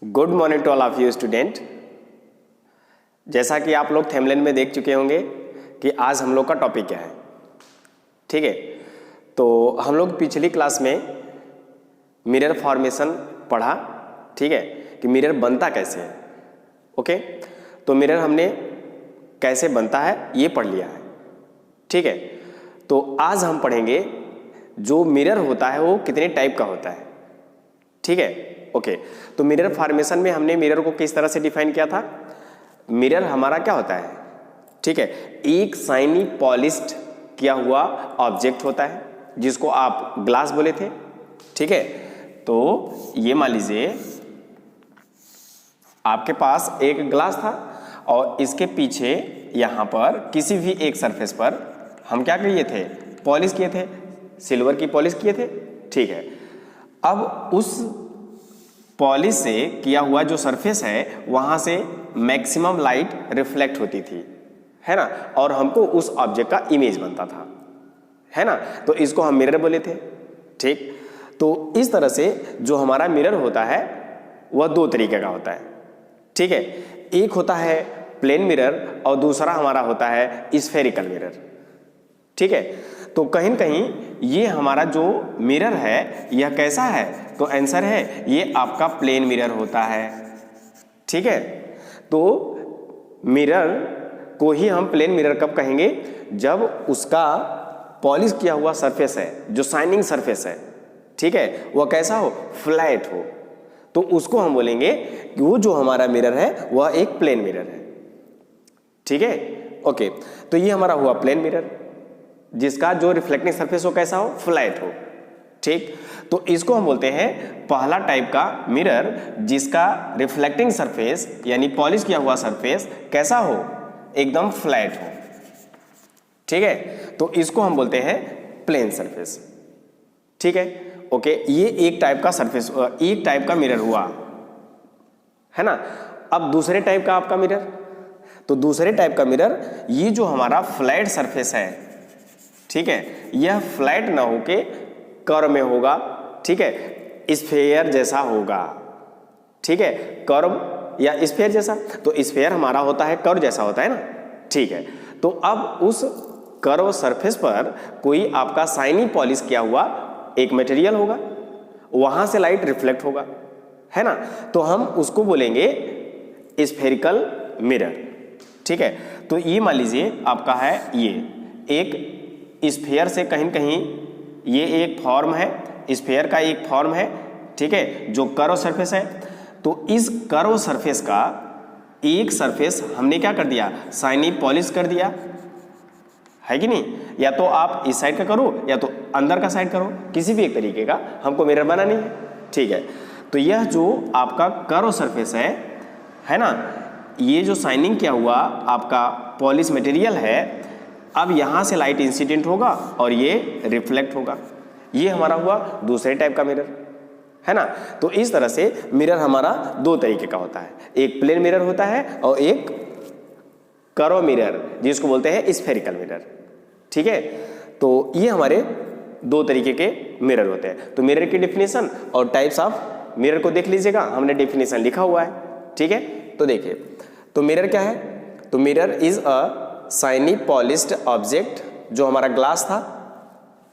Good morning to all of you student. जैसा कि आप लोग थंबनेल में देख चुके होंगे कि आज हम लोग का टॉपिक क्या है। ठीक है, तो हम लोग पिछली क्लास में मिरर फॉर्मेशन पढ़ा। ठीक है, कि मिरर बनता कैसे है। ओके, तो मिरर हमने कैसे बनता है ये पढ़ लिया है। ठीक है, तो आज हम पढ़ेंगे जो मिरर होता है वो कितने टाइप का होता है। ठीक है, ओके, तो मिरर फॉर्मेशन में हमने मिरर को किस तरह से डिफाइन किया था। मिरर हमारा क्या होता है, ठीक है, एक शाइनी पॉलिश्ड किया हुआ ऑब्जेक्ट होता है जिसको आप ग्लास बोले थे। ठीक है, तो ये मान लीजिए आपके पास एक ग्लास था और इसके पीछे यहां पर किसी भी एक सरफेस पर हम क्या किए थे, पॉलिश किए थे, सिल्वर की पॉलिश किए थे। ठीक है, अब उस पॉलिश से किया हुआ जो सरफेस है वहां से मैक्सिमम लाइट रिफ्लेक्ट होती थी, है ना, और हमको उस ऑब्जेक्ट का इमेज बनता था, है ना, तो इसको हम मिरर बोले थे। ठीक, तो इस तरह से जो हमारा मिरर होता है वह दो तरीके का होता है। ठीक है, एक होता है प्लेन मिरर और दूसरा हमारा होता है स्फेरिकल मिरर। ठीक है, तो कहीं न कहीं ये हमारा जो मिरर है यह कैसा है, तो आंसर है ये आपका प्लेन मिरर होता है। ठीक है, तो मिरर को ही हम प्लेन मिरर कब कहेंगे, जब उसका पॉलिश किया हुआ सरफेस है, जो शाइनिंग सरफेस है, ठीक है, वह कैसा हो, फ्लैट हो, तो उसको हम बोलेंगे कि वो जो हमारा मिरर है वह एक प्लेन मिरर है। ठीक है, ओके, तो ये हमारा हुआ प्लेन मिरर जिसका जो रिफ्लेक्टिंग सरफेस हो कैसा हो, फ्लैट हो। ठीक, तो इसको हम बोलते हैं पहला टाइप का मिरर जिसका रिफ्लेक्टिंग सरफेस यानी पॉलिश किया हुआ सरफेस कैसा हो, एकदम फ्लैट हो। ठीक है, तो इसको हम बोलते हैं प्लेन सरफेस। ठीक है, ओके, ये एक टाइप का सरफेस, एक टाइप का मिरर हुआ, है ना। अब दूसरे टाइप का आपका मिरर, तो दूसरे टाइप का मिरर ये जो हमारा फ्लैट सरफेस है, ठीक है, यह फ्लैट ना होके कर्व में होगा। ठीक है, स्फेयर जैसा होगा। ठीक है, कर्व या स्फेयर जैसा, तो स्फेयर हमारा होता है कर्व जैसा होता है ना। ठीक है, तो अब उस कर्व सरफेस पर कोई आपका शाइनी पॉलिश किया हुआ एक मटेरियल होगा, वहां से लाइट रिफ्लेक्ट होगा, है ना, तो हम उसको बोलेंगे स्फेरिकल मिरर। ठीक है, तो ये मान लीजिए आपका है ये एक स्फेयर से कहीं कहीं ये एक फॉर्म है, स्फेयर का एक फॉर्म है। ठीक है, जो कर्व सरफेस है, तो इस कर्व सरफेस का एक सरफेस हमने क्या कर दिया, शाइनी पॉलिश कर दिया, है कि नहीं। या तो आप इस साइड का करो या तो अंदर का साइड करो, किसी भी एक तरीके का हमको मिरर बनानी है। ठीक है, तो यह जो आपका कर्व सरफेस है ना, ये जो शाइनिंग किया हुआ आपका पॉलिश मटेरियल है, अब यहां से लाइट इंसिडेंट होगा और ये रिफ्लेक्ट होगा। ये हमारा हुआ दूसरे टाइप का मिरर, है ना। तो इस तरह से मिरर हमारा दो तरीके का होता है, एक प्लेन मिरर होता है और एक कर्व मिरर जिसको बोलते हैं स्फेरिकल मिरर। ठीक है, तो ये हमारे दो तरीके के मिरर होते हैं। तो मिरर की डेफिनेशन और टाइप्स ऑफ मिरर को देख लीजिएगा, हमने डेफिनेशन लिखा हुआ है। ठीक है, तो देखिए, तो मिरर क्या है, तो mirror is a shiny polished object, जो हमारा ग्लास था,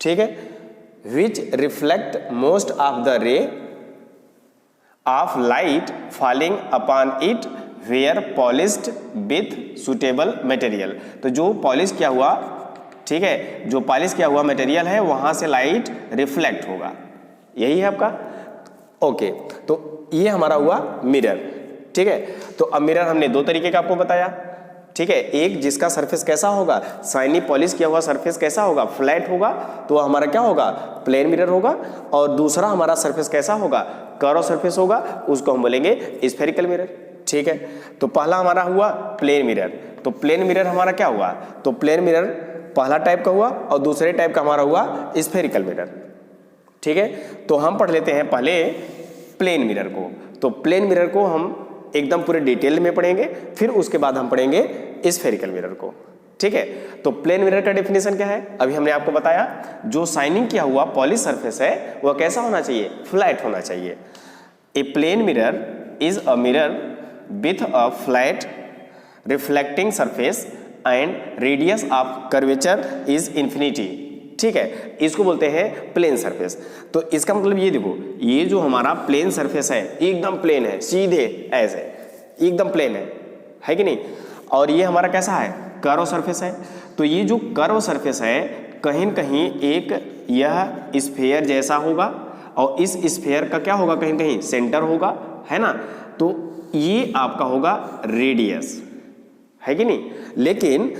ठीक है, which reflect most of the ray of light falling upon it where polished with suitable material. तो जो पॉलिश किया हुआ, ठीक है, जो पॉलिश किया हुआ मटेरियल है वहां से लाइट रिफ्लेक्ट होगा, यही है आपका। ओके, तो ये हमारा हुआ मिरर। ठीक है, तो अब मिरर हमने दो तरीके का आपको बताया। ठीक है, एक जिसका सरफेस कैसा होगा, शाइनी पॉलिश किया हुआ सरफेस कैसा होगा, फ्लैट होगा, तो हमारा क्या होगा, प्लेन मिरर होगा। और दूसरा हमारा सरफेस कैसा होगा, कर्व सरफेस होगा, उसको हम बोलेंगे स्फेरिकल मिरर। ठीक है, तो पहला हमारा हुआ प्लेन मिरर, तो प्लेन मिरर हमारा क्या हुआ, तो प्लेन मिरर पहला टाइप का हुआ और दूसरे टाइप का हमारा हुआ स्फेरिकल मिरर। ठीक है, तो हम पढ़ लेते हैं पहले प्लेन मिरर को। तो प्लेन मिरर को हम एकदम पूरे डिटेल में पढ़ेंगे, फिर उसके बाद हम पढ़ेंगे स्फेरिकल मिरर को। ठीक है, तो प्लेन मिरर का डेफिनेशन क्या है, अभी हमने आपको बताया, जो शाइनिंग किया हुआ पॉलिश सरफेस है वह कैसा होना चाहिए, फ्लैट होना चाहिए। A plane mirror is a mirror with a flat reflecting surface and radius of curvature is infinity. ठीक है, इसको बोलते हैं प्लेन सरफेस। तो इसका मतलब ये देखो, ये जो हमारा प्लेन सरफेस है एकदम प्लेन है, सीधे ऐसे एकदम प्लेन है कि नहीं, और ये हमारा कैसा है, कर्व सरफेस है। तो ये जो कर्व सरफेस है कहीं न कहीं एक यह स्फीयर जैसा होगा, और इस स्फीयर का क्या होगा, कहीं कहीं सेंटर होगा, है ना। तो ये आपका होगा रेडियस, है कि नहीं। लेकिन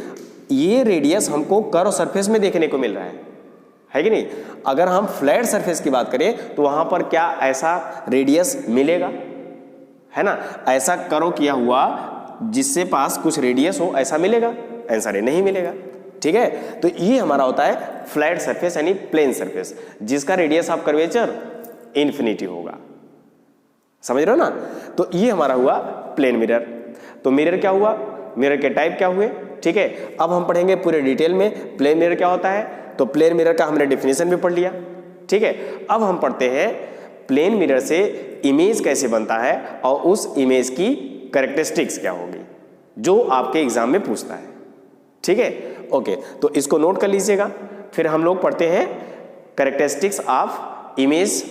ये रेडियस हमको कर्व सरफेस में देखने को मिल रहा है कि नहीं। अगर हम फ्लैट सरफेस की बात करें तो वहां पर क्या ऐसा रेडियस मिलेगा, है ना, ऐसा कर्व किया हुआ जिससे पास कुछ रेडियस हो, ऐसा मिलेगा, आंसर है नहीं मिलेगा। ठीक है, तो ये हमारा होता है फ्लैट सरफेस यानी प्लेन सरफेस, जिसका रेडियस ऑफ कर्वेचर इन्फिनिटी होगा। समझ रहे हो ना। तो ये हमारा हुआ प्लेन मिरर। तो मिरर क्या हुआ, मिरर के टाइप क्या हुए। ठीक है, अब हम पढ़ेंगे पूरे डिटेल में प्लेन मिरर क्या होता है। तो प्लेन मिरर का हमने डेफिनेशन भी पढ़ लिया। ठीक है, अब हम पढ़ते हैं प्लेन मिरर से इमेज कैसे बनता है और उस इमेज की कैरेक्टरिस्टिक्स क्या होगी, जो आपके एग्जाम में पूछता है। ठीक है, ओके, तो इसको नोट कर लीजिएगा। फिर हम लोग पढ़ते हैं characteristics of image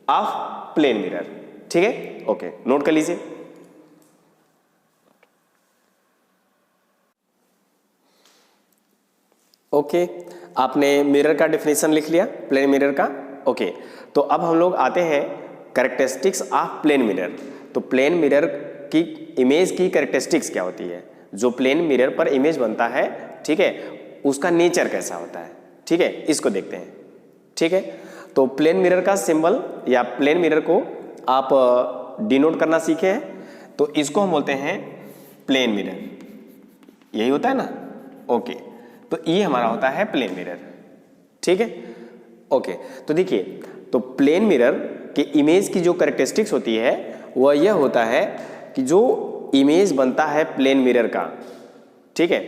of plane mirror. ठीक है, ओके, नोट कर लीजिए। ओके, आपने मिरर का डेफिनेशन लिख लिया, प्लेन मिरर का। ओके, तो अब हम लोग आते हैं कैरेक्टरिस्टिक्स ऑफ प्लेन मिरर। तो प्लेन मिरर की इमेज की कैरेक्टरिस्टिक्स क्या होती है, जो प्लेन मिरर पर इमेज बनता है, ठीक है, उसका नेचर कैसा होता है। ठीक है, इसको देखते हैं। ठीक है, तो प्लेन मिरर का सिंबल या प्लेन मिरर को आप डिनोट करना सीखे हैं, तो इसको हम बोलते हैं प्लेन मिरर, यही होता है ना। ओके, तो ये हमारा होता है प्लेन मिरर। ठीक है, ओके, तो देखिए, तो प्लेन मिरर के इमेज की जो कैरेक्टरिस्टिक्स होती है वह यह होता है कि जो इमेज बनता है प्लेन मिरर का, ठीक है,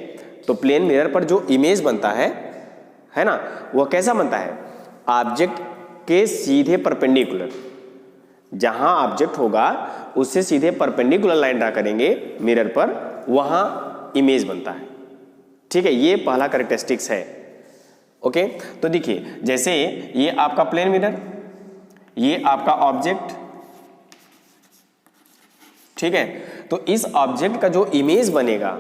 तो प्लेन मिरर पर जो इमेज बनता है ना, वह कैसा बनता है, ऑब्जेक्ट के सीधे परपेंडिकुलर। जहां ऑब्जेक्ट होगा उससे सीधे परपेंडिकुलर लाइन ड्रा करेंगे मिरर पर, वहां इमेज बनता है। ठीक है, ये पहला कैरेक्टरिस्टिक्स है। ओके, तो देखिए, जैसे ये आपका प्लेन मिरर, ये आपका ऑब्जेक्ट, ठीक है, तो इस ऑब्जेक्ट का जो इमेज बनेगा,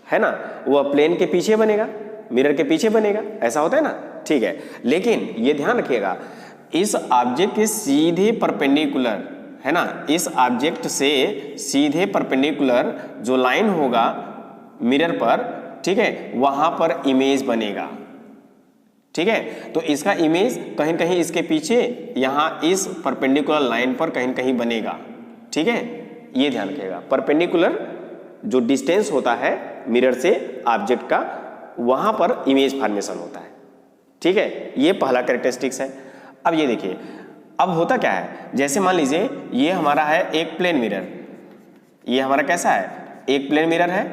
है ना, वह प्लेन के पीछे बनेगा, मिरर के पीछे बनेगा, ऐसा होता है ना। ठीक है, लेकिन ये ध्यान रखिएगा, इस ऑब्जेक्ट के सीधे परपेंडिकुलर, है ना, इस ऑब्जेक्ट से सीधे परपेंडिकुलर जो लाइन होगा मिरर पर, ठीक है, वहां पर इमेज बनेगा। ठीक है, तो इसका इमेज कहीं कहीं इसके पीछे, यहां इस परपेंडिकुलर लाइन पर कहीं कहीं बनेगा। ठीक है, ये ध्यान रखिएगा, परपेंडिकुलर जो डिस्टेंस होता है मिरर से ऑब्जेक्ट का, वहां पर इमेज फॉर्मेशन होता है। ठीक है, ये पहला कैरेक्टरिस्टिक्स है। अब ये देखिए, अब होता क्या है, जैसे मान लीजिए ये हमारा है एक प्लेन मिरर, ये हमारा कैसा है, एक प्लेन मिरर है,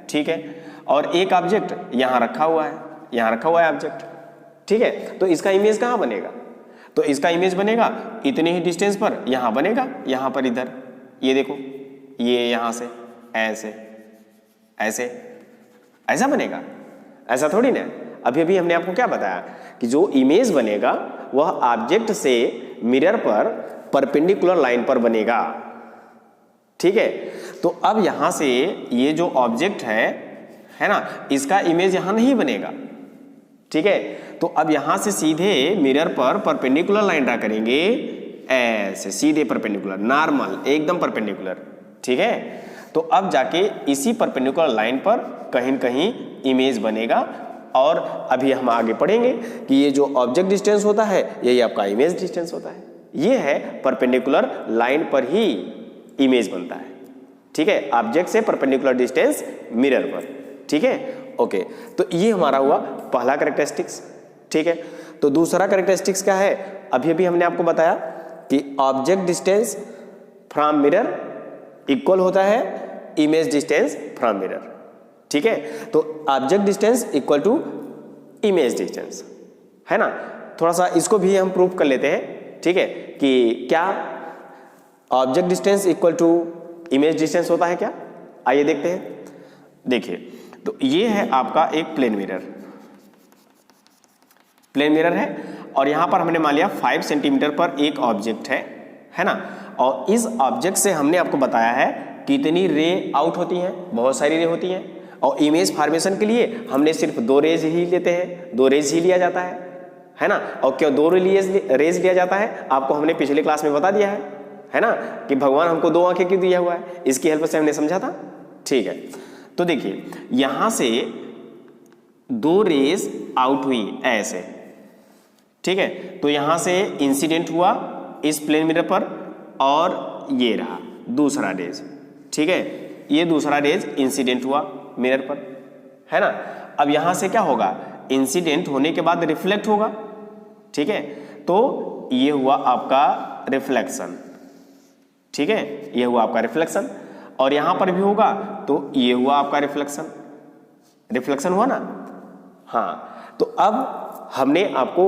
ठीक है, और एक ऑब्जेक्ट यहां रखा हुआ है, यहां रखा हुआ है ऑब्जेक्ट। ठीक है, तो इसका इमेज कहां बनेगा, तो इसका इमेज बनेगा इतने ही डिस्टेंस पर, यहां बनेगा, यहां पर इधर, ये देखो, ये यहां से ऐसे ऐसे ऐसा बनेगा, ऐसा थोड़ी ना। अभी अभी हमने आपको क्या बताया कि जो इमेज बनेगा वह ऑब्जेक्ट से मिरर पर परपेंडिकुलर लाइन पर बनेगा। ठीक है, तो अब यहां से ये जो ऑब्जेक्ट है ना, इसका इमेज यहां नहीं बनेगा। ठीक है, तो अब यहां से सीधे मिरर पर परपेंडिकुलर लाइन ड्रा करेंगे, ऐसे सीधे परपेंडिकुलर, नॉर्मल एकदम परपेंडिकुलर। ठीक है, तो अब जाके इसी परपेंडिकुलर लाइन पर कहीं कहीं इमेज बनेगा, और अभी हम आगे पढ़ेंगे कि ये जो ऑब्जेक्ट डिस्टेंस होता है यही आपका इमेज डिस्टेंस होता है। ये है परपेंडिकुलर लाइन पर ही इमेज बनता है। ठीक है, ऑब्जेक्ट से परपेंडिकुलर डिस्टेंस मिरर पर। ठीक है, ओके, तो ये हमारा हुआ पहला कैरेक्टरिस्टिक्स। ठीक है, तो दूसरा कैरेक्टरिस्टिक्स क्या है, अभी अभी हमने आपको बताया कि object distance from mirror equal होता है इमेज डिस्टेंस फ्रॉम मिरर। ठीक है, तो object distance equal to image distance, है ना। थोड़ा सा इसको भी हम प्रूव कर लेते हैं। ठीक है, कि क्या object distance equal to image distance होता है क्या? आइए देखते हैं। देखिए, तो ये है आपका एक प्लेन मिरर, प्लेन मिरर है और यहां पर हमने मान लिया 5 सेंटीमीटर पर एक ऑब्जेक्ट है ना। और इस ऑब्जेक्ट से हमने आपको बताया है कितनी रे आउट होती हैं, बहुत सारी रे होती हैं। और इमेज फॉर्मेशन के लिए हमने सिर्फ 2 रेज ही लेते हैं, 2 रेज ही लिया जाता है ना। और क्यों 2 रेज लिया जाता है आपको हमने पिछले क्लास में बता दिया है ना, कि भगवान हमको 2 आंखें क्यों दिया हुआ है, इसकी हेल्प से हमने समझा था। ठीक है, तो देखिए यहां से 2 रेज आउट हुई ऐसे, ठीक है। तो यहां से इंसिडेंट हुआ इस प्लेन मिरर पर और ये रहा दूसरा रेज, ठीक है। ये दूसरा रेज इंसिडेंट हुआ मिरर पर, है ना। अब यहां से क्या होगा, इंसिडेंट होने के बाद रिफ्लेक्ट होगा, ठीक है। तो ये हुआ आपका रिफ्लेक्शन, ठीक है, ये हुआ आपका रिफ्लेक्शन। और यहां पर भी होगा तो ये हुआ आपका रिफ्लेक्शन, रिफ्लेक्शन हुआ ना। हाँ, तो अब हमने आपको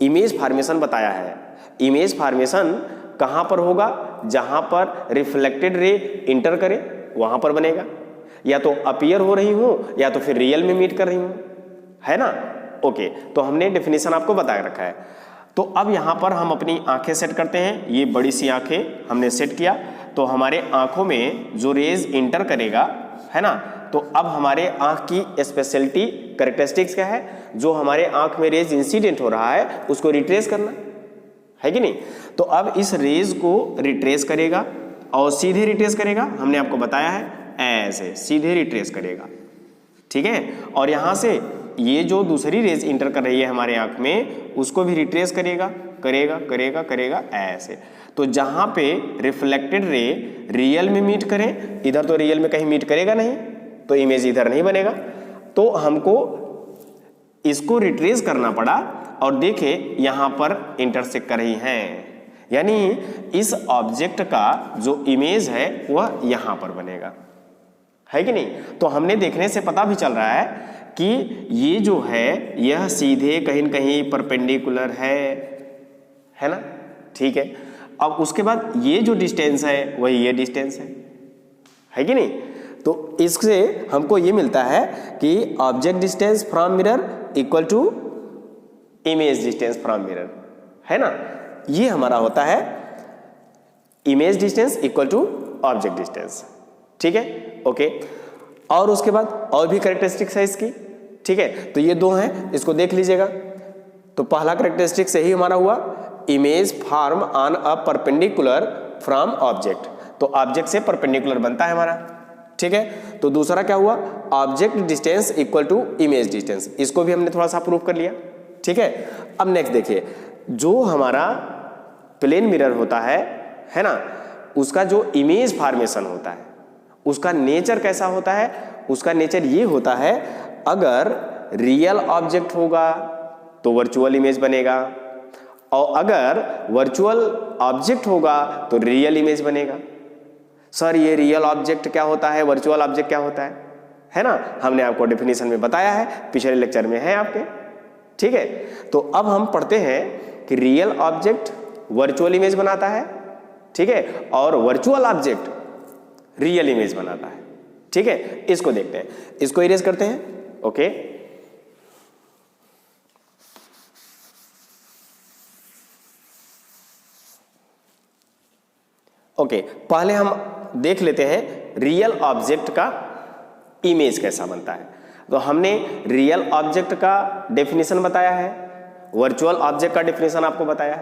इमेज फॉर्मेशन बताया है। इमेज फॉर्मेशन कहां पर होगा, जहां पर रिफ्लेक्टेड रे इंटर करे वहां पर बनेगा, या तो अपीयर हो रही हो या तो फिर रियल में मीट कर रही हो, है ना। ओके, तो हमने डेफिनेशन आपको बता रखा है। तो अब यहां पर हम अपनी आंखें सेट करते हैं। ये बड़ी सी आंखें हमने सेट किया, तो हमारे आंखों में जो रेज इंटर करेगा, है ना। तो अब हमारे आंख की स्पेशलिटी कैरेक्टरिस्टिक्स क्या है, जो हमारे आंख में रेज इंसिडेंट हो रहा है उसको रिट्रेस करना है कि नहीं। तो अब इस रेज को रिट्रेस करेगा और सीधे रिट्रेस करेगा, हमने आपको बताया है ऐसे सीधे रिट्रेस करेगा, ठीक है। और यहां से ये जो दूसरी रेज इंटर कर रही है हमारे आंख में उसको भी रिट्रेस करेगा करेगा करेगा करेगा ऐसे। तो जहां पे रिफ्लेक्टेड रे रियल में मीट करें, इधर तो रियल में कहीं मीट करेगा नहीं, तो इमेज इधर नहीं बनेगा। तो हमको इसको रिट्रेस करना पड़ा और देखे यहां पर इंटरसेक्ट कर रही हैं, यानी इस ऑब्जेक्ट का जो इमेज है वह यहां पर बनेगा, है कि नहीं। तो हमने देखने से पता भी चल रहा है कि ये जो है यह सीधे कहीं न कहीं परपेंडिकुलर है ना, ठीक है। अब उसके बाद ये जो डिस्टेंस है वही ये डिस्टेंस है कि नहीं। तो इससे हमको ये मिलता है कि object distance from mirror equal to image distance from mirror, है ना। ये हमारा होता है image distance equal to object distance, ठीक है। ओके, और उसके बाद और भी कैरेक्टरिस्टिक्स है इसकी, ठीक है। तो ये 2 हैं, इसको देख लीजिएगा। तो पहला कैरेक्टरिस्टिक सही हमारा हुआ image form on a perpendicular from object, तो ऑब्जेक्ट से परपेंडिकुलर बनता है हमारा, ठीक है। तो दूसरा क्या हुआ, object distance equal to image distance, इसको भी हमने थोड़ा सा प्रूव कर लिया, ठीक है। अब नेक्स्ट देखिए, जो हमारा प्लेन मिरर होता है ना, उसका जो इमेज फॉर्मेशन होता है उसका नेचर कैसा होता है, उसका नेचर ये होता है, अगर रियल ऑब्जेक्ट होगा तो वर्चुअल इमेज बनेगा, और अगर वर्चुअल ऑब्जेक्ट होगा तो रियल इमेज बनेगा। सर ये रियल ऑब्जेक्ट क्या होता है, वर्चुअल ऑब्जेक्ट क्या होता है ना, हमने आपको डेफिनेशन में बताया है, पिछले लेक्चर में है आपके, ठीक है। तो अब हम पढ़ते हैं कि रियल ऑब्जेक्ट वर्चुअल इमेज बनाता है, ठीक है, और वर्चुअल ऑब्जेक्ट रियल इमेज बनाता है, ठीक है। इसको देखते हैं, इसको इरेज करते हैं। ओके, ओके, पहले हम देख लेते हैं रियल ऑब्जेक्ट का इमेज कैसा बनता है। तो हमने रियल ऑब्जेक्ट का डेफिनेशन बताया है, वर्चुअल ऑब्जेक्ट का डेफिनेशन आपको बताया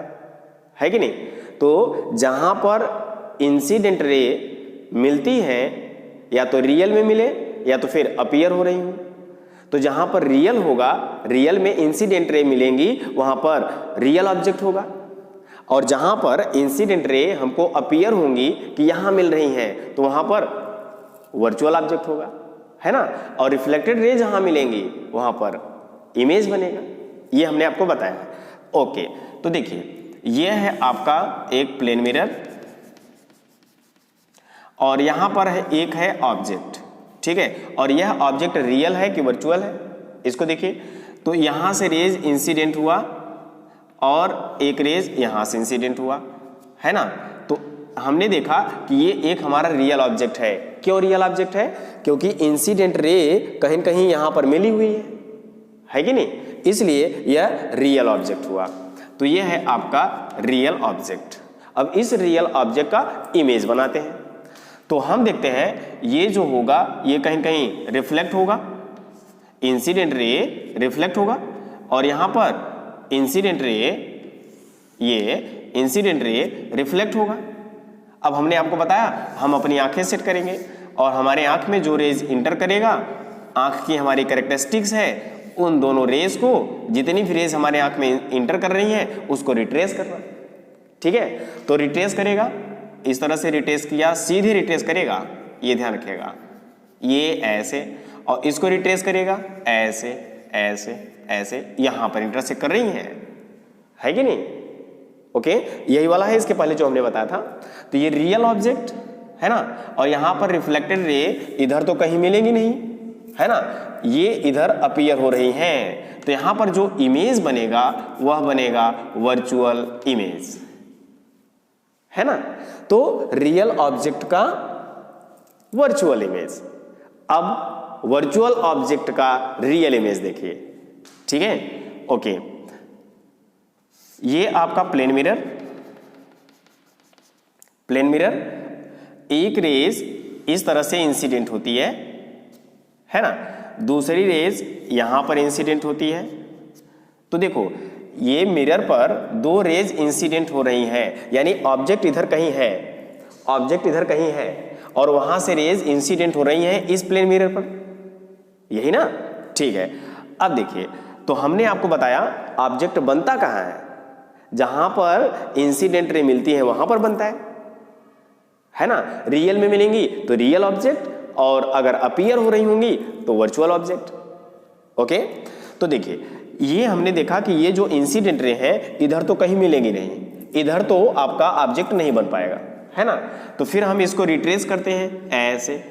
है कि नहीं। तो जहां पर इंसिडेंट रे मिलती है या तो रियल में मिले या तो फिर अपीयर हो रही हो, तो जहां पर रियल होगा, रियल में इंसिडेंट रे मिलेंगी, वहां पर रियल ऑब्जेक्ट होगा। और जहां पर इंसिडेंट रे हमको अपीयर होंगी कि यहां मिल रही हैं, तो वहां पर वर्चुअल ऑब्जेक्ट होगा, है ना। और रिफ्लेक्टेड रे जहां मिलेंगी वहां पर इमेज बनेगा, ये हमने आपको बताया है। ओके, तो देखिए ये है आपका एक प्लेन मिरर और यहां पर है एक है ऑब्जेक्ट, ठीक है। और यह ऑब्जेक्ट रियल है कि वर्चुअल है, इसको देखिए। तो यहां से रेज इंसिडेंट हुआ और एक रेज यहां से इंसिडेंट हुआ, है ना। तो हमने देखा कि ये एक हमारा रियल ऑब्जेक्ट है। क्यों रियल ऑब्जेक्ट है? क्योंकि इंसिडेंट रे कहीं न कहीं यहां पर मिली हुई है कि नहीं, इसलिए यह रियल ऑब्जेक्ट हुआ। तो यह है आपका रियल ऑब्जेक्ट। अब इस रियल ऑब्जेक्ट का इमेज बनाते हैं। तो हम देखते हैं ये जो होगा ये कहीं कहीं रिफ्लेक्ट होगा, इंसिडेंट रे रिफ्लेक्ट होगा, और यहां पर इंसिडेंट रे, ये इंसिडेंट रे रिफ्लेक्ट होगा। अब हमने आपको बताया हम अपनी आंखें सेट करेंगे और हमारे आंख में जो रेज इंटर करेगा, आंख की हमारी कैरेक्टरिस्टिक्स है, उन दोनों रेज को, जितनी भी रेज हमारे आंख में इंटर कर रही हैं उसको रिट्रेस करना। ठीक है, तो रिट्रेस करेगा, इस तरह से रिट्रेस किया, सीधे रिट्रेस करेगा, ये ध्यान रखिएगा, ये ऐसे, और इसको रिट्रेस करेगा ऐसे ऐसे ऐसे, यहां पर इंटरसेक्ट कर रही है कि नहीं? ओके, यही वाला है इसके पहले जो हमने बताया था। तो ये रियल ऑब्जेक्ट है ना, और यहां पर रिफ्लेक्टेड रे इधर तो कहीं मिलेंगी नहीं, है ना, ये इधर अपीयर हो रही हैं। तो यहां पर जो इमेज बनेगा वह बनेगा वर्चुअल इमेज, है ना। तो रियल ऑब्जेक्ट का वर्चुअल इमेज। अब वर्चुअल ऑब्जेक्ट का रियल इमेज देखिए, ठीक है। ओके, ये आपका प्लेन मिरर, प्लेन मिरर, एक रेज इस तरह से इंसिडेंट होती है ना, दूसरी रेज यहां पर इंसिडेंट होती है। तो देखो ये मिरर पर दो रेज इंसिडेंट हो रही हैं, यानी ऑब्जेक्ट इधर कहीं है, ऑब्जेक्ट इधर कहीं है और वहां से रेज इंसिडेंट हो रही हैं इस प्लेन मिरर पर, यही ना, ठीक है। अब देखिए, तो हमने आपको बताया ऑब्जेक्ट बनता कहां है, जहां पर इंसिडेंट रे मिलती है वहां पर बनता है ना। रियल में मिलेंगी तो रियल ऑब्जेक्ट, और अगर अपीयर हो रही होंगी तो वर्चुअल ऑब्जेक्ट। ओके, तो देखिए ये हमने देखा कि ये जो इंसिडेंट रे है इधर तो कहीं मिलेंगी नहीं, इधर तो आपका ऑब्जेक्ट नहीं बन पाएगा, है ना। तो फिर हम इसको रिट्रेस करते हैं ऐसे,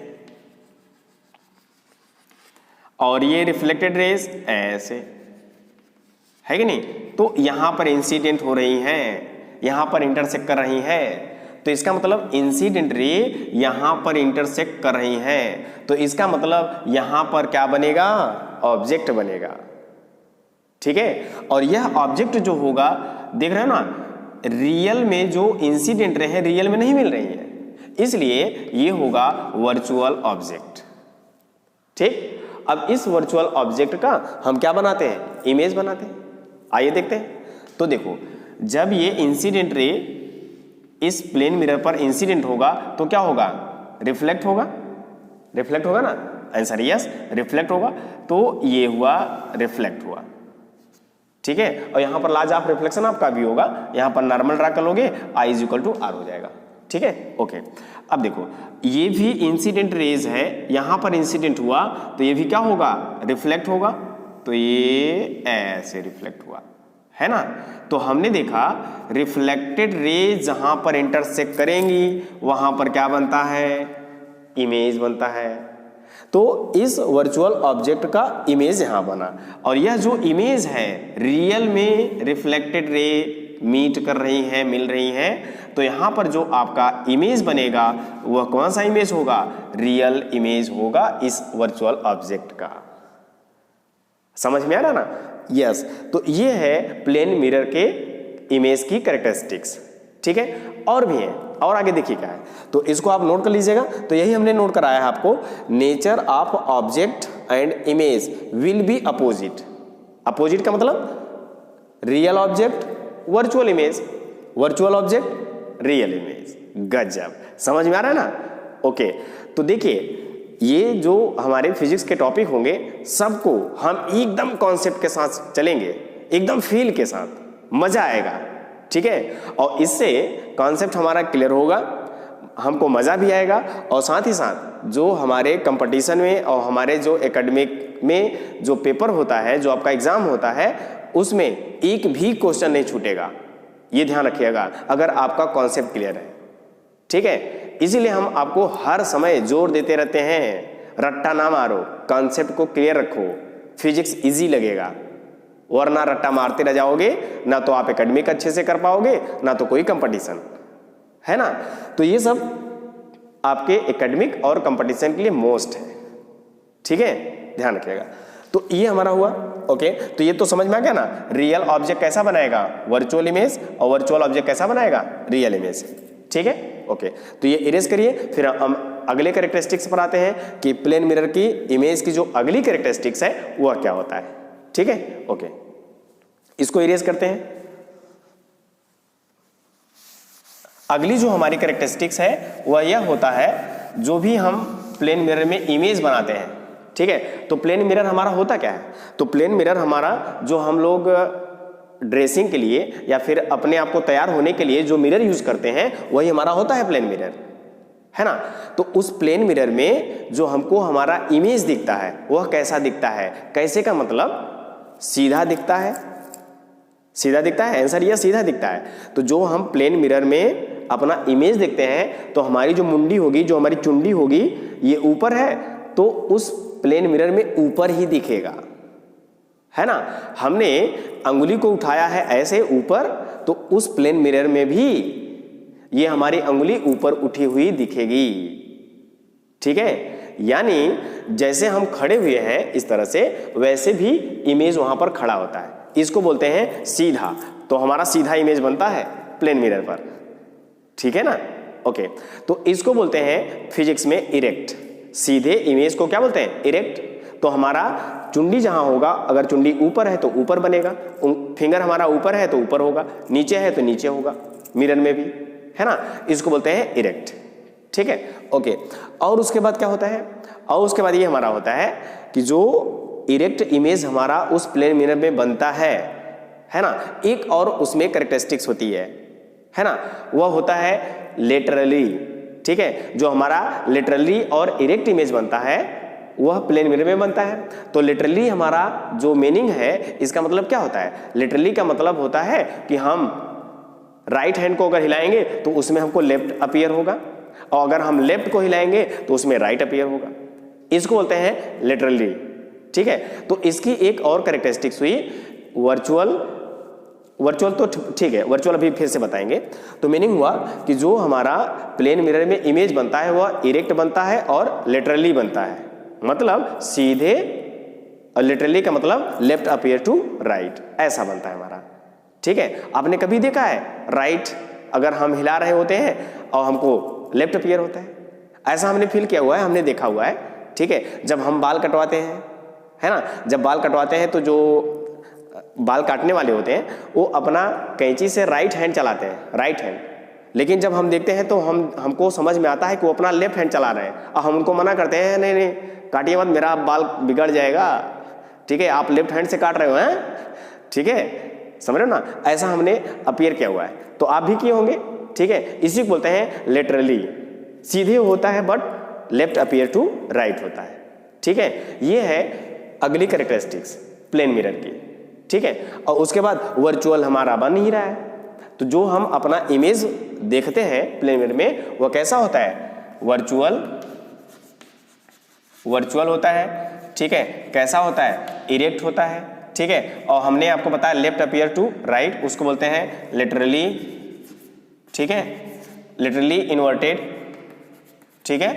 और ये रिफ्लेक्टेड रेज ऐसे, है कि नहीं। तो यहां पर इंसिडेंट हो रही हैं, यहां पर इंटरसेक्ट कर रही हैं, तो इसका मतलब इंसिडेंट रे यहां पर इंटरसेक्ट कर रही हैं, तो इसका मतलब यहां पर क्या बनेगा, ऑब्जेक्ट बनेगा, ठीक है। और यह ऑब्जेक्ट जो होगा, देख रहे हो ना, रियल में जो इंसिडेंट रे है रियल में नहीं मिल रही है, इसलिए ये होगा वर्चुअल ऑब्जेक्ट, ठीक। अब इस वर्चुअल ऑब्जेक्ट का हम क्या बनाते हैं, इमेज बनाते हैं। आइए देखते हैं। तो देखो, जब ये इंसिडेंट रे इस प्लेन मिरर पर इंसिडेंट होगा तो क्या होगा, रिफ्लेक्ट होगा, रिफ्लेक्ट होगा ना, आंसर यस, रिफ्लेक्ट होगा। तो ये हुआ रिफ्लेक्ट हुआ, ठीक है। और यहां पर लाजवाब रिफ्लेक्शन आपका भी होगा, यहां पर नॉर्मल ड्रा कर लोगे, I = R हो जाएगा, ठीक है। ओके, अब देखो ये भी इंसिडेंट रेज है, यहां पर इंसिडेंट हुआ तो ये भी क्या होगा, रिफ्लेक्ट होगा, तो ये ऐसे रिफ्लेक्ट हुआ, है ना। तो हमने देखा रिफ्लेक्टेड रेज जहां पर इंटरसेक्ट करेंगी वहां पर क्या बनता है, इमेज बनता है। तो इस वर्चुअल ऑब्जेक्ट का इमेज यहां बना, और यह जो इमेज है रियल में रिफ्लेक्टेड रे मीट कर रही है, मिल रही है, तो यहां पर जो आपका इमेज बनेगा वह कौन सा इमेज होगा, रियल इमेज होगा इस वर्चुअल ऑब्जेक्ट का। समझ में आ रहा ना, यस। तो ये है प्लेन मिरर के इमेज की कैरेक्टरिस्टिक्स, ठीक है। और भी है, और आगे देखिए क्या है, तो इसको आप नोट कर लीजिएगा। तो यही हमने नोट कराया है आपको, nature of object and image will be opposite. Opposite का मतलब real object virtual image, virtual object real image. गजब, समझ में आ रहा है ना। ओके, तो देखिए ये जो हमारे फिजिक्स के टॉपिक होंगे सबको हम एकदम कॉन्सेप्ट के साथ चलेंगे, एकदम फील के साथ, मजा आएगा, ठीक है। और इससे कॉन्सेप्ट हमारा क्लियर होगा, हमको मजा भी आएगा, और साथ ही साथ जो हमारे कंपटीशन में और हमारे जो एकेडमिक में जो पेपर होता है, जो आपका एग्जाम होता है, उसमें एक भी क्वेश्चन नहीं छूटेगा, ये ध्यान रखिएगा, अगर आपका कॉन्सेप्ट क्लियर है, ठीक है। इसीलिए हम आपको हर समय जोर देते रहते हैं, रट्टा ना मारो, कॉन्सेप्ट को क्लियर रखो, फिजिक्स इजी लगेगा, वरना रट्टा मारते रह जाओगे, ना तो आप एकेडमिक अच्छे से कर पाओगे, ना तो कोई कंपटीशन, है ना। तो ये सब आपके एकेडमिक और कंपटीशन के लिए मोस्ट है, ठीक है, ध्यान रखिएगा। तो ये हमारा हुआ। ओके, तो ये तो समझ में आ गया ना, रियल ऑब्जेक्ट कैसा बनाएगा, वर्चुअल इमेज, और वर्चुअल ऑब्जेक्ट कैसा बनाएगा, रियल इमेज, ठीक है। ओके, तो ये इरेज करिए, फिर हम अगले कैरेक्टरिस्टिक्स पर आते हैं कि प्लेन मिरर की इमेज की जो अगली कैरेक्टरिस्टिक्स है वह क्या होता है, ठीक है। ओके, इसको इरेज करते हैं। अगली जो हमारी कैरेक्टरिस्टिक्स है वह यह होता है, जो भी हम प्लेन मिरर में इमेज बनाते हैं, ठीक है। तो प्लेन मिरर हमारा होता क्या है, तो प्लेन मिरर हमारा जो हम लोग ड्रेसिंग के लिए या फिर अपने आप को तैयार होने के लिए जो मिरर यूज करते हैं वही हमारा होता है प्लेन मिरर, है ना। तो उस प्लेन मिरर में जो हमको हमारा इमेज दिखता है वह कैसा दिखता है, कैसे का मतलब सीधा दिखता है, सीधा दिखता है, आंसर यह सीधा दिखता है। तो जो हम प्लेन मिरर में अपना इमेज देखते हैं तो हमारी जो मुंडी होगी, जो हमारी चुंडी होगी, ये ऊपर है तो उस प्लेन मिरर में ऊपर ही दिखेगा, है ना। हमने अंगुली को उठाया है ऐसे ऊपर, तो उस प्लेन मिरर में भी ये हमारी अंगुली ऊपर उठी हुई दिखेगी, ठीक है। यानी जैसे हम खड़े हुए हैं इस तरह से, वैसे भी इमेज वहां पर खड़ा होता है, इसको बोलते हैं सीधा। तो हमारा सीधा इमेज बनता है प्लेन मिरर पर, ठीक है ना। ओके, तो इसको बोलते हैं फिजिक्स में इरेक्ट। सीधे इमेज को क्या बोलते हैं, इरेक्ट। तो हमारा चुंडी जहां होगा, अगर चुंडी ऊपर है तो ऊपर बनेगा, फिंगर हमारा ऊपर है तो ऊपर होगा, नीचे है तो नीचे होगा, मिरर में भी, है ना। इसको बोलते हैं इरेक्ट, ठीक है। ओके, और उसके बाद क्या होता है, और उसके बाद ये हमारा होता है कि जो इरेक्ट इमेज हमारा उस प्लेन मिरर में बनता है ना, एक और उसमें कैरेक्टरिस्टिक्स होती है ना, वह होता है लेटरली, ठीक है। जो हमारा लेटरली और इरेक्ट इमेज बनता है वह प्लेन मिरर में बनता है। तो लिटरली हमारा जो मीनिंग है, इसका मतलब क्या होता है, लिटरली का मतलब होता है कि हम राइट हैंड को अगर हिलाएंगे तो उसमें हमको लेफ्ट अपीयर होगा, और अगर हम लेफ्ट को हिलाएंगे तो उसमें राइट अपीयर होगा, इसको बोलते हैं लिटरली, ठीक है। तो इसकी एक और कैरेक्टरिस्टिक्स हुई वर्चुअल तो ठीक है, वर्चुअल अभी फिर से बताएंगे। तो मीनिंग हुआ कि जो हमारा प्लेन मिरर में इमेज बनता है वह इरेक्ट बनता है और लेटरली बनता है, मतलब सीधे, और लिटरली का मतलब लेफ्ट अपीयर टू राइट, ऐसा बनता है हमारा, ठीक है। आपने कभी देखा है राइट अगर हम हिला रहे होते हैं और हमको लेफ्ट अपीयर होता है, ऐसा हमने फील किया हुआ है, हमने देखा हुआ है, ठीक है। जब हम बाल कटवाते हैं, है ना, जब बाल कटवाते हैं तो जो बाल काटने वाले होते हैं वो अपना कैंची से राइट हैंड चलाते हैं, राइट हैंड, लेकिन जब हम देखते हैं तो हमको समझ में आता है कि वो अपना लेफ्ट हैंड चला रहे हैं, और हम उनको मना करते हैं, नहीं नहीं काटिए मत, मेरा बाल बिगड़ जाएगा, ठीक है, आप लेफ्ट हैंड से काट रहे हो हैं, ठीक है, समझ रहे हो ना। ऐसा हमने अपीयर किया हुआ है, तो आप भी किए होंगे, ठीक है। इसी को बोलते हैं लेटरली, सीधे होता है but left appear to right होता है, ठीक है। ये है अगली कैरेक्टरिस्टिक्स प्लेन मिरर की, ठीक है। और उसके बाद वर्चुअल हमारा बन ही रहा है, तो जो हम अपना इमेज देखते हैं प्लेन मिरर में वह कैसा होता है, वर्चुअल होता है, ठीक है। कैसा होता है, इरेक्ट होता है, ठीक है। और हमने आपको बताया लेफ्ट अपीयर टू राइट, उसको बोलते हैं लिटरली, ठीक है, लिटरली इन्वर्टेड, ठीक है,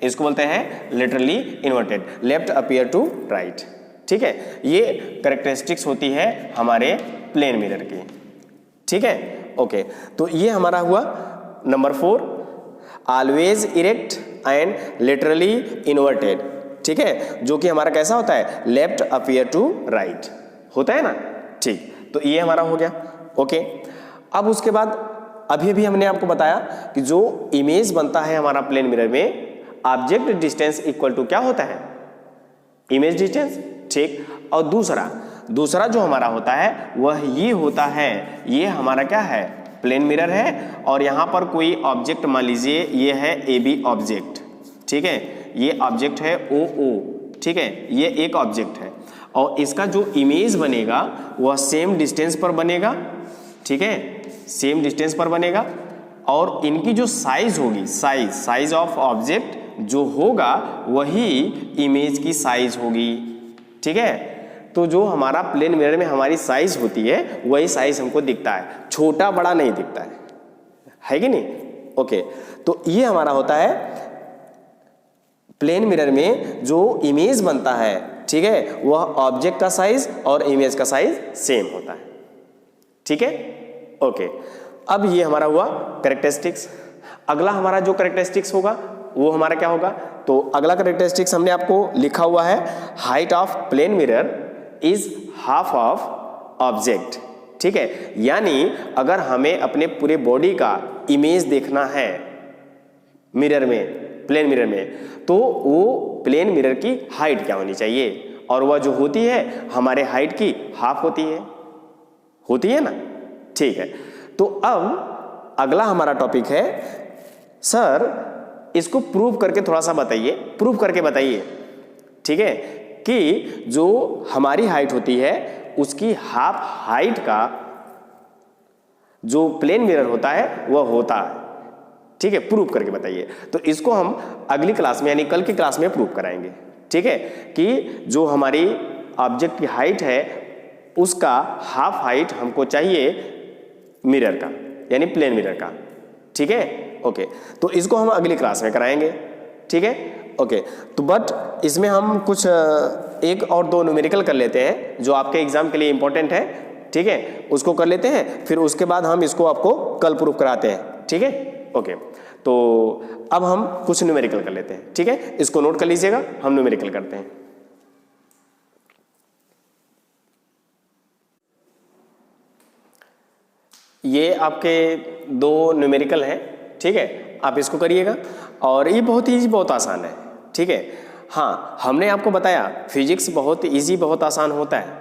इसको बोलते हैं literally inverted, left appear to right, ठीक है। ये कैरेक्टरिस्टिक्स होती है हमारे प्लेन मिरर की, ठीक है। ओके, तो ये हमारा हुआ number 4, always erect and literally inverted, ठीक है, जो कि हमारा कैसा होता है, लेफ्ट अपीयर टू राइट होता है ना, ठीक। तो ये हमारा हो गया। ओके, अब उसके बाद अभी हमने आपको बताया कि जो इमेज बनता है हमारा प्लेन मिरर में, ऑब्जेक्ट डिस्टेंस इक्वल टू क्या होता है, इमेज डिस्टेंस, ठीक। और दूसरा जो हमारा होता है वह ये होता है, ये हमारा क्या है, प्लेन मिरर है, और यहाँ पर कोई ऑब्जेक्ट मान लीजिए ये है AB ऑब्जेक्ट, ठीक है, ये ऑब्जेक्ट है OO, ठीक है, ये एक ऑब्जेक्ट है, और इसका जो इमेज बनेगा वह सेम डिस्टेंस पर बनेगा, ठीक है, सेम डिस्टेंस पर बनेगा, और इनकी जो साइज होगी, साइज ऑफ ऑब्जेक्ट जो होगा वही इमेज की साइज होगी, ठीक है। तो जो हमारा प्लेन मिरर में हमारी साइज होती है वही साइज हमको दिखता है, छोटा बड़ा नहीं दिखता है कि नहीं, ओके, तो ये हमारा होता है प्लेन मिरर में जो इमेज बनता है, ठीक है, वह ऑब्जेक्ट का साइज और इमेज का साइज सेम होता है, ठीक है, ओके। अब ये हमारा हुआ कैरेक्टरिस्टिक्स। अगला हमारा जो कैरेक्टरिस्टिक्स होगा वो हमारा क्या होगा, तो अगला कैरेक्टरिस्टिक्स हमने आपको लिखा हुआ है, height of plane mirror is half of object, ठीक है। यानी अगर हमें अपने पूरे बॉडी का इमेज देखना है मिरर में, प्लेन मिरर में, तो वो प्लेन मिरर की हाइट क्या होनी चाहिए, और वह जो होती है हमारे हाइट की हाफ होती है ना, ठीक है। तो अब अगला हमारा टॉपिक है, सर इसको प्रूव करके थोड़ा सा बताइए, प्रूव करके बताइए, ठीक है, कि जो हमारी हाइट होती है उसकी हाफ हाइट का जो प्लेन मिरर होता है वह होता है, ठीक है, प्रूव करके बताइए। तो इसको हम अगली क्लास में यानी कल की क्लास में प्रूव कराएंगे, ठीक है, कि जो हमारी ऑब्जेक्ट की हाइट है उसका हाफ हाइट हमको चाहिए मिरर का, यानी प्लेन मिरर का, ठीक है, ओके। तो इसको हम अगली क्लास में कराएंगे, ठीक है, ओके। तो बट इसमें हम कुछ एक और दो न्यूमेरिकल कर लेते हैं जो आपके एग्जाम के लिए इंपॉर्टेंट है, ठीक है, उसको कर लेते हैं, फिर उसके बाद हम इसको आपको कल प्रूव कराते हैं, ठीक है, ओके। तो अब हम कुछ न्यूमेरिकल कर लेते हैं, ठीक है, इसको नोट कर लीजिएगा, हम न्यूमेरिकल करते हैं। ये आपके दो न्यूमेरिकल हैं, ठीक है, आप इसको करिएगा, और ये बहुत ईजी बहुत आसान है, ठीक है। हाँ, हमने आपको बताया फिजिक्स बहुत ईजी बहुत आसान होता है,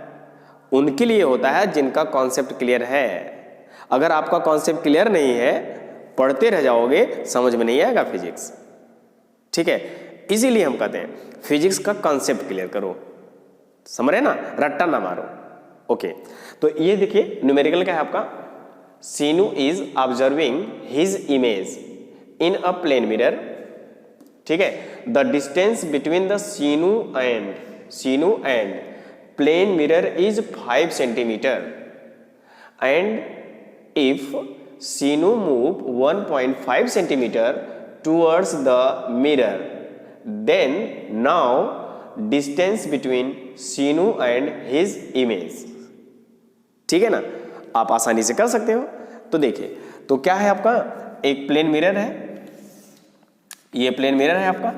उनके लिए होता है जिनका कॉन्सेप्ट क्लियर है। अगर आपका कॉन्सेप्ट क्लियर नहीं है, पढ़ते रह जाओगे, समझ में नहीं आएगा फिजिक्स, ठीक है। इसीलिए हम कहते हैं फिजिक्स का कॉन्सेप्ट क्लियर करो, समझ रहे ना, रट्टा ना मारो, ओके। तो ये देखिए न्यूमेरिकल क्या है आपका, Seenu is observing his image in a plane mirror, ठीक है। The distance between the Seenu and plane mirror is 5 centimetre, and if Seenu move 1.5 centimetre towards the mirror, then now distance between Seenu and his image, ठीक है ना, आप आसानी से कर सकते हो। तो देखिए, तो क्या है आपका, एक प्लेन मिरर है, ये प्लेन मिरर है आपका,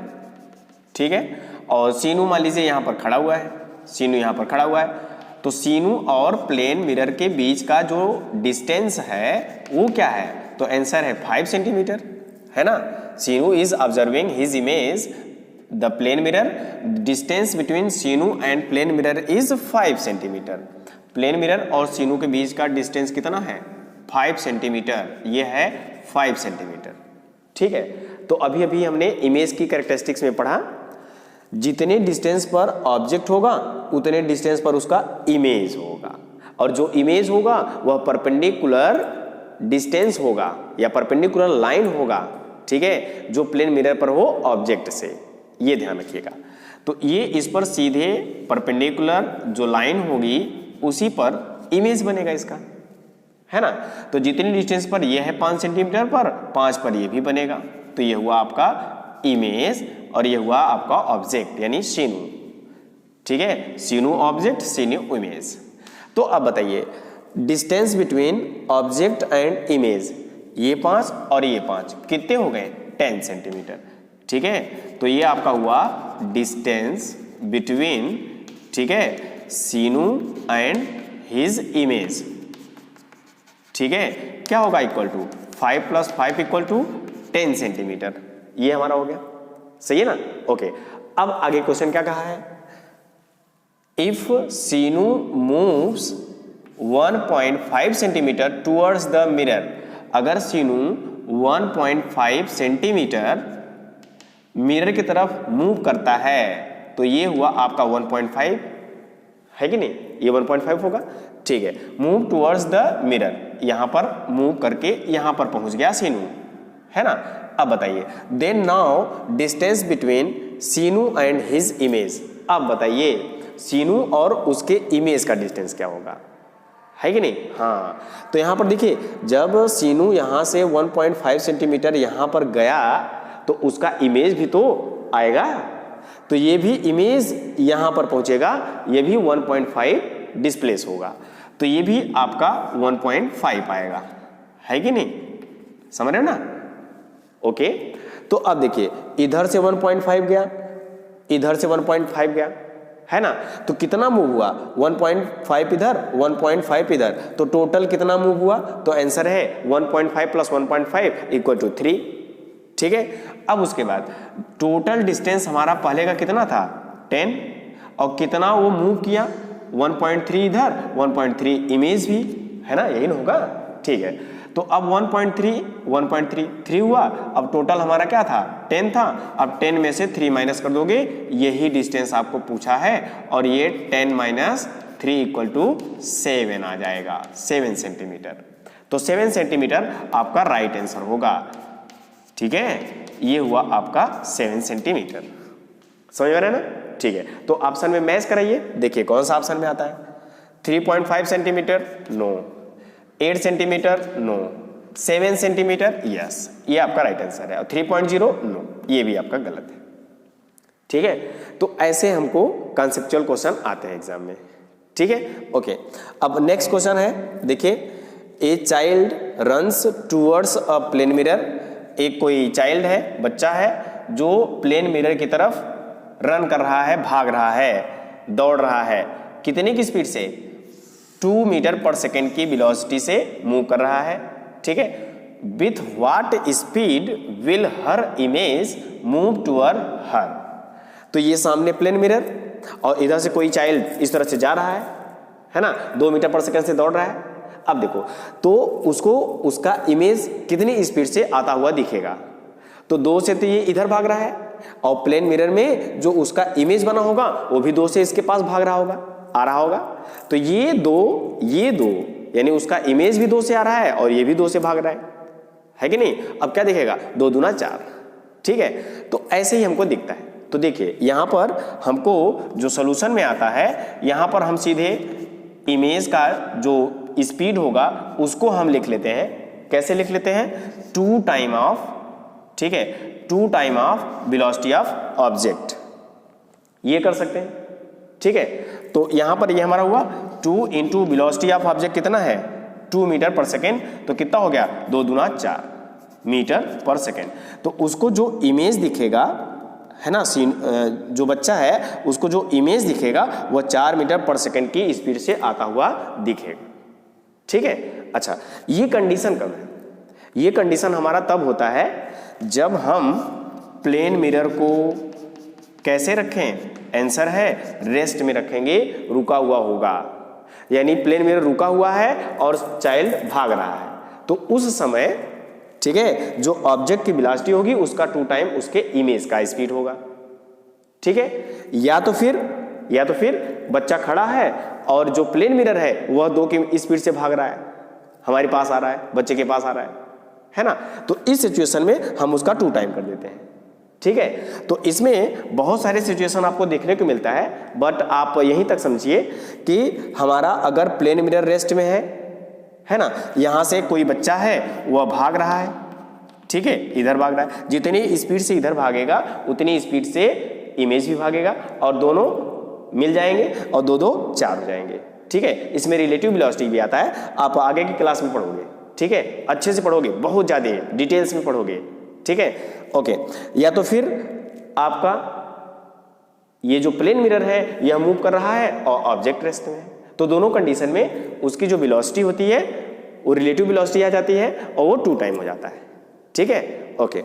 ठीक है, और सीनू मान लीजिए यहां पर खड़ा हुआ है, सीनू यहां पर खड़ा हुआ है, तो सीनू और प्लेन मिरर के बीच का जो डिस्टेंस है वो क्या है, तो आंसर है 5 सेंटीमीटर, है ना। Seenu is observing his image the plane mirror, distance between Seenu and plane mirror is 5 centimetre. Plane mirror और सीनू के बीच का डिस्टेंस कितना है, 5 सेंटीमीटर, ये है 5 सेंटीमीटर, ठीक है। तो अभी अभी हमने इमेज की कैरेक्टरिस्टिक्स में पढ़ा, जितने डिस्टेंस पर ऑब्जेक्ट होगा उतने डिस्टेंस पर उसका इमेज होगा, और जो इमेज होगा वह परपेंडिकुलर डिस्टेंस होगा या परपेंडिकुलर लाइन होगा, ठीक है, जो प्लेन मिरर पर हो ऑब्जेक्ट से, ये ध्यान रखिएगा। तो ये इस पर सीधे परपेंडिकुलर जो लाइन होगी उसी पर इमेज बनेगा इसका, है ना। तो जितनी डिस्टेंस पर ये है 5 सेंटीमीटर पर, 5 पर ये भी बनेगा, तो ये हुआ आपका इमेज और ये हुआ आपका ऑब्जेक्ट यानी सीनू, ठीक है, सीनू ऑब्जेक्ट, सीनू इमेज। तो अब बताइए distance between object and image, ये 5 और ये 5 कितने हो गए, 10 सेंटीमीटर, ठीक है। तो ये आपका हुआ डिस्टेंस बिटवीन, ठीक है, सीनू एंड हिज इमेज, ठीक है, क्या होगा, इक्वल टू 5 + 5 = 10 सेंटीमीटर, ये हमारा हो गया, सही है ना, ओके। अब आगे क्वेश्चन क्या कहा है, if Seenu moves 1.5 centimetre towards the mirror, अगर सीनू 1.5 सेंटीमीटर मिरर की तरफ मूव करता है, तो ये हुआ आपका 1.5, है कि नहीं, ये 1.5 होगा, ठीक है। मूव टूवर्ड्स द मिरर, यहां पर मूव करके यहां पर पहुंच गया सीनू, है ना। अब बताइए then now distance between Seenu and his image, अब बताइए सीनू और उसके इमेज का डिस्टेंस क्या होगा, है कि नहीं? हाँ, तो यहाँ पर देखिए जब सीनू यहाँ से 1.5 सेंटीमीटर यहाँ पर गया तो उसका इमेज भी तो आएगा, तो ये भी इमेज यहाँ पर पहुँचेगा, ये भी 1.5 डिस्प्लेस होगा, तो ये भी आपका 1.5 आएगा, है कि नहीं? समझ रहे हो ना? ओके, तो अब देखिए इधर से 1.5 गया, इधर से 1.5 गया, है ना? तो कितना मूव हुआ? 1.5 इधर, 1.5 इधर, तो टोटल कितना मूव हुआ? तो आंसर है 1.5 प्लस 1.5 इक्वल टू 3। ठीक है, अब उसके बाद टोटल डिस्टेंस हमारा पहले का कितना था? 10, और कितना वो मूव किया? 1.3 इधर, 1.3 इमेज भी, है ना? यही ना होगा। ठीक है, तो अब 1.3 हुआ, अब टोटल हमारा क्या था? 10 था, अब 10 में से 3 माइनस कर दोगे, यही डिस्टेंस आपको पूछा है, और ये 10 माइनस 3 इक्वल टू 7 आ जाएगा, 7 सेंटीमीटर। तो 7 सेंटीमीटर आपका राइट आंसर होगा। ठीक है, ये हुआ आपका 7 सेंटीमीटर। समझ में आ रहा है ना? ठीक है, तो ऑप्शन में मैच कराइए, देखिए कौन सा ऑप्शन में आता है। 3.5 centimetre, no. 8 centimetre, no. 7 centimetre, yes, ये आपका राइट आंसर है। और 3.0, नो, ये भी आपका गलत है। ठीक है, तो ऐसे हमको कॉन्सेप्चुअल क्वेश्चन आते हैं एग्जाम में। ठीक है, ओके। अब नेक्स्ट क्वेश्चन है, देखिए, a child runs towards a plane mirror. एक कोई चाइल्ड है, बच्चा है, जो प्लेन मिरर की तरफ रन कर रहा है, भाग रहा है, दौड़ रहा है, कितने की स्पीड से? 2 मीटर पर सेकेंड की वेलोसिटी से मूव कर रहा है। ठीक है, with what speed will her image move toward her. तो ये सामने प्लेन मिरर, और इधर से कोई चाइल्ड इस तरह से जा रहा है ना, 2 मीटर पर सेकेंड से दौड़ रहा है। अब देखो, तो उसको उसका इमेज कितनी स्पीड से आता हुआ दिखेगा? तो 2 से तो ये इधर भाग रहा है, और प्लेन मिरर में जो उसका इमेज बना होगा वो भी 2 से इसके पास भाग रहा होगा, आ रहा होगा। तो ये दो यानी उसका इमेज भी 2 से आ रहा है और ये भी 2 से भाग रहा है कि नहीं? अब क्या दिखेगा? 2 दूना 4। ठीक है, तो ऐसे ही हमको दिखता है। तो देखिए यहां पर हमको जो सोल्यूशन में आता है, यहां पर हम सीधे इमेज का जो स्पीड होगा उसको हम लिख लेते हैं। कैसे लिख लेते हैं? 2 टाइम ऑफ, ठीक है, 2 time of velocity of object, ये कर सकते हैं। ठीक है, तो यहां पर ये हमारा हुआ 2 इंटू वेलोसिटी ऑफ ऑब्जेक्ट कितना है? 2 मीटर पर सेकेंड, तो कितना हो गया? 2 दूना 4 मीटर पर सेकेंड। तो उसको जो इमेज दिखेगा, है ना, जो बच्चा है उसको जो इमेज दिखेगा वह 4 मीटर पर सेकेंड की स्पीड से आता हुआ दिखेगा। ठीक है, अच्छा, ये कंडीशन कब है? ये कंडीशन हमारा तब होता है जब हम प्लेन मिरर को कैसे रखें? आंसर है रेस्ट में रखेंगे, रुका हुआ होगा, यानी प्लेन मिरर रुका हुआ है और चाइल्ड भाग रहा है, तो उस समय, ठीक है, जो ऑब्जेक्ट की वेलोसिटी होगी उसका 2 टाइम उसके इमेज का स्पीड होगा। ठीक है, या तो फिर बच्चा खड़ा है और जो प्लेन मिरर है वह 2 की स्पीड से भाग रहा है, हमारे पास आ रहा है, बच्चे के पास आ रहा है ना, तो इस सिचुएशन में हम उसका 2 टाइम कर देते हैं। ठीक है, तो इसमें बहुत सारे सिचुएशन आपको देखने को मिलता है, बट आप यहीं तक समझिए कि हमारा अगर प्लेन मिरर रेस्ट में है ना, यहां से कोई बच्चा है वह भाग रहा है, ठीक है, इधर भाग रहा है, जितनी स्पीड से इधर भागेगा उतनी स्पीड से इमेज भी भागेगा और दोनों मिल जाएंगे और 2 2 4 हो जाएंगे। ठीक है, इसमें रिलेटिव वेलोसिटी भी आता है, आप आगे की क्लास में पढ़ोगे। ठीक है, अच्छे से पढ़ोगे, बहुत ज़्यादा डिटेल्स में पढ़ोगे। ठीक है, ओके। या तो फिर आपका ये जो प्लेन मिरर है यह मूव कर रहा है और ऑब्जेक्ट रेस्ट में है, तो दोनों कंडीशन में उसकी जो वेलोसिटी होती है वो रिलेटिव वेलोसिटी आ जाती है और वो 2 टाइम हो जाता है। ठीक है, ओके।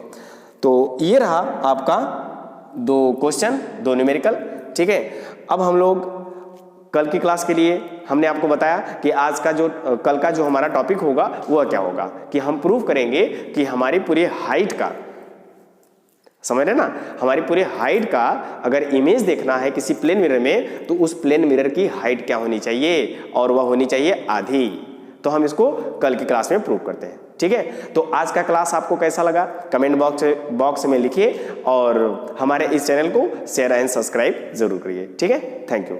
तो ये रहा आपका 2 क्वेश्चन, 2 न्यूमेरिकल। ठीक है, अब हम लोग कल की क्लास के लिए हमने आपको बताया कि आज का जो कल का जो हमारा टॉपिक होगा वह क्या होगा, कि हम प्रूव करेंगे कि हमारी पूरी हाइट का, समझ रहे ना, हमारी पूरी हाइट का अगर इमेज देखना है किसी प्लेन मिरर में, तो उस प्लेन मिरर की हाइट क्या होनी चाहिए, और वह होनी चाहिए आधी। तो हम इसको कल की क्लास में प्रूव करते हैं। ठीक है, तो आज का क्लास आपको कैसा लगा कमेंट बॉक्स में लिखिए, और हमारे इस चैनल को शेयर एंड सब्सक्राइब जरूर करिए। ठीक है, थैंक यू।